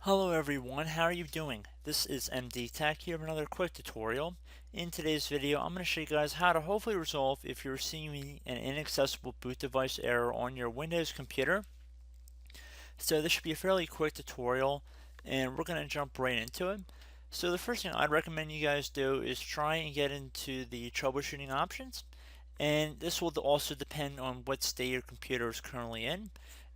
Hello everyone, how are you doing? This is MD Tech here with another quick tutorial. In today's video, I'm going to show you guys how to hopefully resolve if you're seeing an inaccessible boot device error on your Windows computer. So this should be a fairly quick tutorial and we're going to jump right into it. So the first thing I'd recommend you guys do is try and get into the troubleshooting options. And this will also depend on what state your computer is currently in.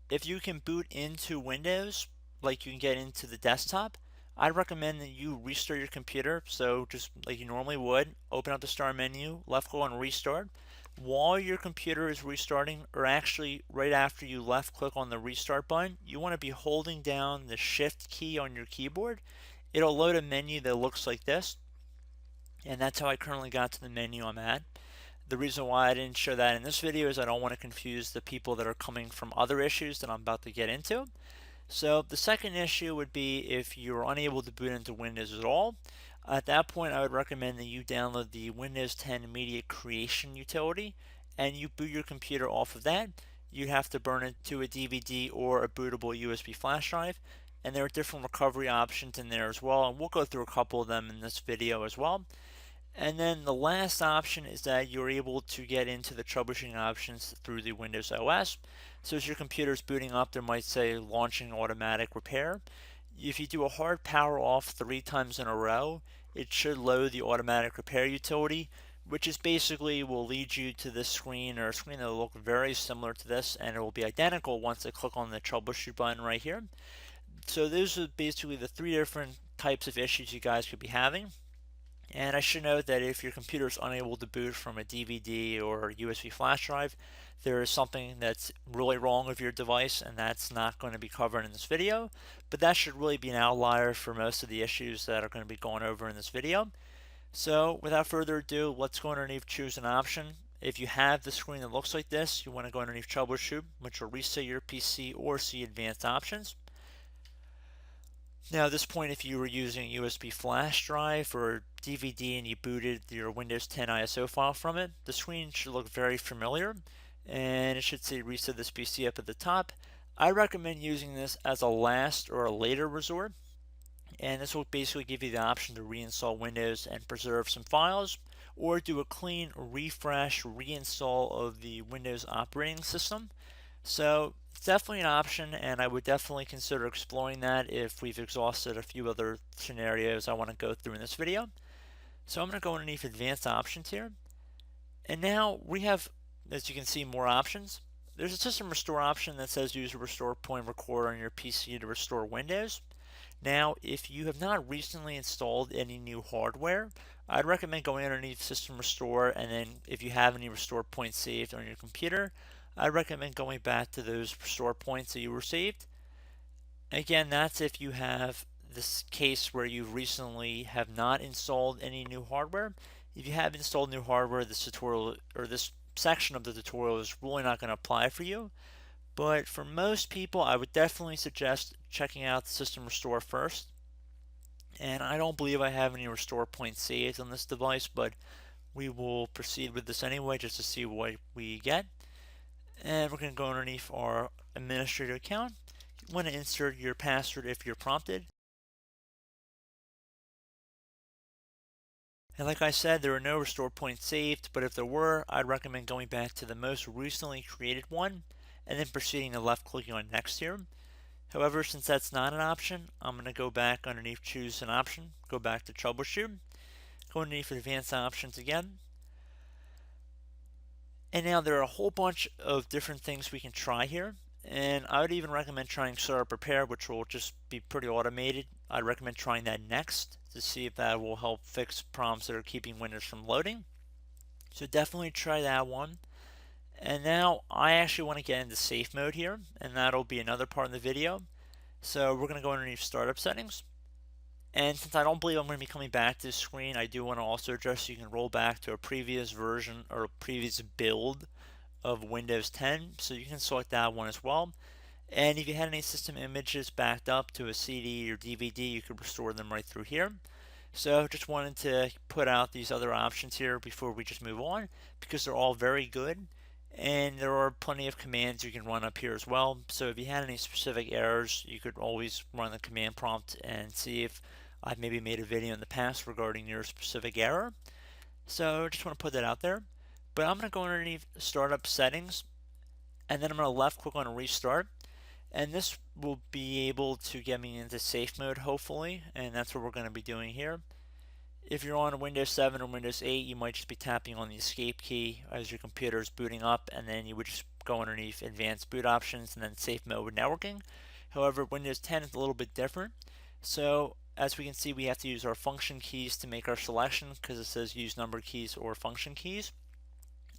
If you can boot into Windows, like you can get into the desktop, I'd recommend that you restart your computer. So just like you normally would, open up the start menu, left click on restart. While your computer is restarting, or actually right after you left click on the restart button, you want to be holding down the shift key on your keyboard. It'll load a menu that looks like this. And that's how I currently got to the menu I'm at. The reason why I didn't show that in this video is I don't want to confuse the people that are coming from other issues that I'm about to get into. So the second issue would be if you're unable to boot into Windows at all. At that point, I would recommend that you download the Windows 10 Media Creation utility and you boot your computer off of that. You have to burn it to a DVD or a bootable USB flash drive, and there are different recovery options in there as well, and we'll go through a couple of them in this video as well. And then the last option is that you're able to get into the troubleshooting options through the Windows OS. So as your computer is booting up, there might say launching automatic repair. If you do a hard power off 3 times in a row, it should load the automatic repair utility, which is basically will lead you to this screen, or a screen that will look very similar to this, and it will be identical once I click on the troubleshoot button right here. So those are basically the 3 different types of issues you guys could be having. And I should note that if your computer is unable to boot from a DVD or USB flash drive, there is something that's really wrong with your device, and that's not going to be covered in this video. But that should really be an outlier for most of the issues that are going to be going over in this video. So without further ado, let's go underneath choose an option. If you have the screen that looks like this, you want to go underneath troubleshoot, which will reset your PC or see advanced options. Now at this point, if you were using a USB flash drive or DVD and you booted your Windows 10 ISO file from it, the screen should look very familiar and it should say reset this PC up at the top. I recommend using this as a last or a later resort, and this will basically give you the option to reinstall Windows and preserve some files, or do a clean refresh reinstall of the Windows operating system. So it's definitely an option, and I would definitely consider exploring that if we've exhausted a few other scenarios I want to go through in this video. So I'm going to go underneath advanced options here. And now we have, as you can see, more options. There's a system restore option that says use a restore point recorder on your PC to restore Windows. Now, if you have not recently installed any new hardware, I'd recommend going underneath system restore, and then if you have any restore points saved on your computer, I recommend going back to those restore points that you received. Again, that's if you have this case where you recently have not installed any new hardware. If you have installed new hardware, this tutorial or this section of the tutorial is really not going to apply for you. But for most people, I would definitely suggest checking out the system restore first. And I don't believe I have any restore points saved on this device, but we will proceed with this anyway just to see what we get. And we're going to go underneath our administrator account. You want to insert your password if you're prompted. And like I said, there are no restore points saved, but if there were, I'd recommend going back to the most recently created one and then proceeding to left clicking on next here. However, since that's not an option, I'm going to go back underneath choose an option, go back to troubleshoot, go underneath advanced options again. And now there are a whole bunch of different things we can try here. And I would even recommend trying startup repair, which will just be pretty automated. I'd recommend trying that next to see if that will help fix problems that are keeping Windows from loading. So definitely try that one. And now I actually want to get into safe mode here, and that'll be another part of the video. So we're going to go underneath startup settings. And since I don't believe I'm going to be coming back to this screen, I do want to also address you can roll back to a previous version or a previous build of Windows 10. So you can select that one as well. And if you had any system images backed up to a CD or DVD, you could restore them right through here. So just wanted to put out these other options here before we just move on, because they're all very good. And there are plenty of commands you can run up here as well. So if you had any specific errors, you could always run the command prompt and see if I've maybe made a video in the past regarding your specific error. So just want to put that out there. But I'm going to go underneath Startup Settings, and then I'm going to left click on Restart. And this will be able to get me into safe mode, hopefully, and that's what we're going to be doing here. If you're on Windows 7 or Windows 8, you might just be tapping on the escape key as your computer is booting up, and then you would just go underneath Advanced Boot Options and then Safe Mode with Networking. However, Windows 10 is a little bit different. So as we can see, we have to use our function keys to make our selection because it says use number keys or function keys.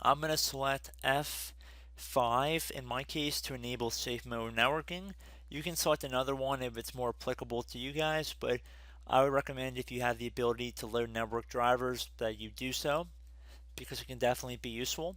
I'm going to select F5 in my case to enable Safe Mode Networking. You can select another one if it's more applicable to you guys, but I would recommend if you have the ability to load network drivers that you do so because it can definitely be useful.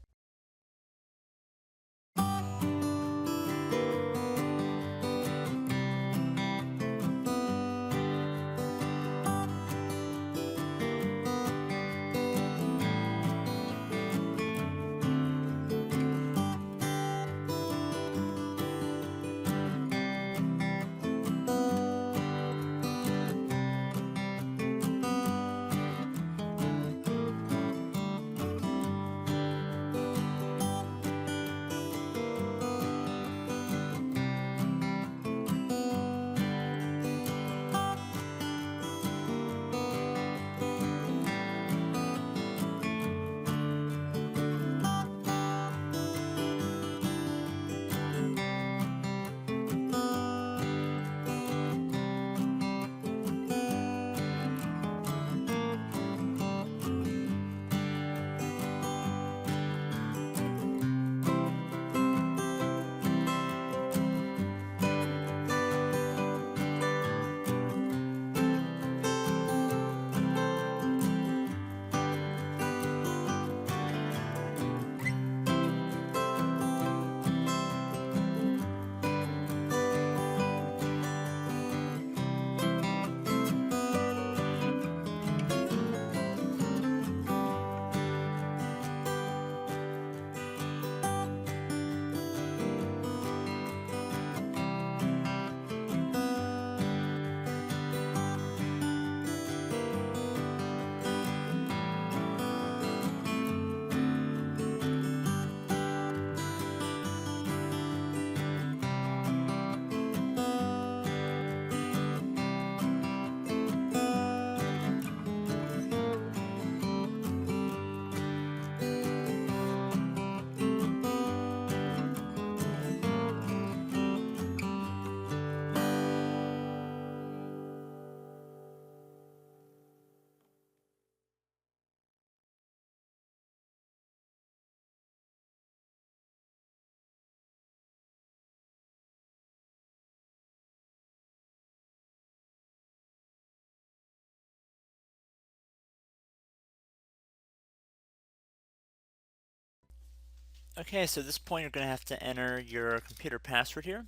Okay, so at this point you're going to have to enter your computer password here.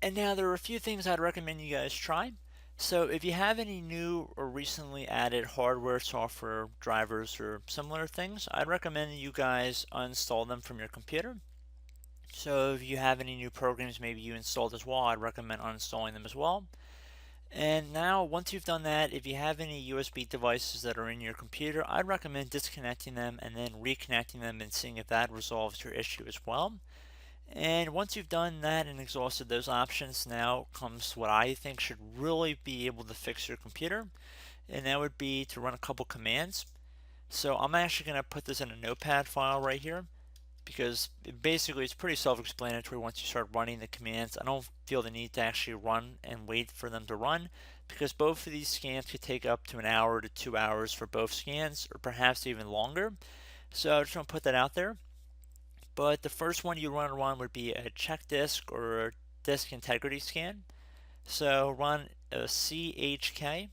And now there are a few things I'd recommend you guys try. So if you have any new or recently added hardware, software, drivers, or similar things, I'd recommend you guys uninstall them from your computer. So if you have any new programs maybe you installed as well, I'd recommend uninstalling them as well. And now once you've done that, if you have any USB devices that are in your computer, I'd recommend disconnecting them and then reconnecting them and seeing if that resolves your issue as well. And once you've done that and exhausted those options, now comes what I think should really be able to fix your computer, and that would be to run a couple commands. So I'm actually going to put this in a notepad file right here because basically it's pretty self-explanatory once you start running the commands. I don't feel the need to actually run and wait for them to run because both of these scans could take up to an hour to 2 hours for both scans or perhaps even longer. So I just want to put that out there. But the first one you want to run would be a check disk or a disk integrity scan. So run a chk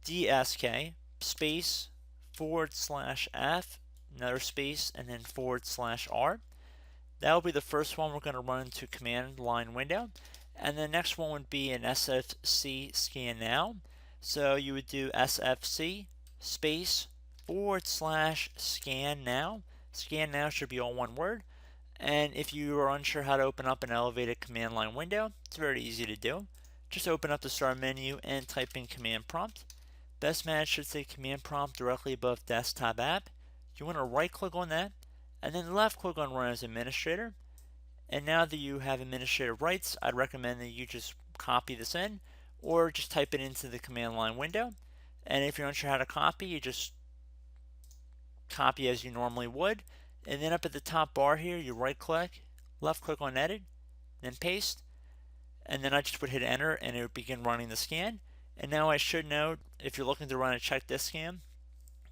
dsk space /f, another space, and then /r. That will be the first one we're going to run into command line window. And the next one would be an sfc scan now. So you would do sfc space /scan now. Scan now should be all one word. And if you are unsure how to open up an elevated command line window, it's very easy to do. Just open up the start menu and type in command prompt. Best match should say command prompt directly above desktop app. You want to right click on that and then left click on run as administrator. And now that you have administrator rights, I'd recommend that you just copy this in or just type it into the command line window. And if you're unsure how to copy, you just copy as you normally would. And then up at the top bar here, you right click, left click on edit, then paste. And then I just would hit enter and it would begin running the scan. And now I should note, if you're looking to run a check disk scan,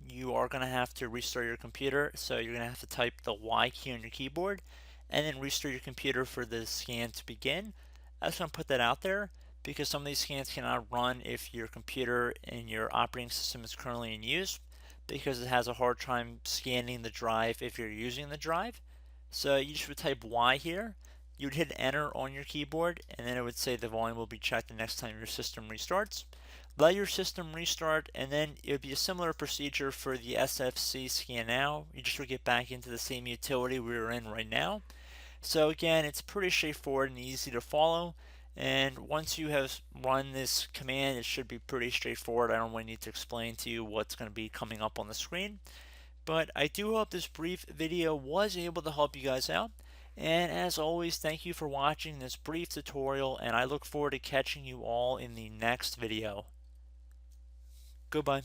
you are going to have to restart your computer. So you're going to have to type the Y key on your keyboard and then restart your computer for the scan to begin. I just want to put that out there because some of these scans cannot run if your computer and your operating system is currently in use, because it has a hard time scanning the drive if you're using the drive. So you just would type Y here. You would hit enter on your keyboard and then it would say the volume will be checked the next time your system restarts. Let your system restart and then it would be a similar procedure for the SFC scan now. You just would get back into the same utility we were in right now. So again, it's pretty straightforward and easy to follow. And once you have run this command, it should be pretty straightforward. I don't really need to explain to you what's going to be coming up on the screen. But I do hope this brief video was able to help you guys out. And as always, thank you for watching this brief tutorial, and I look forward to catching you all in the next video. Goodbye.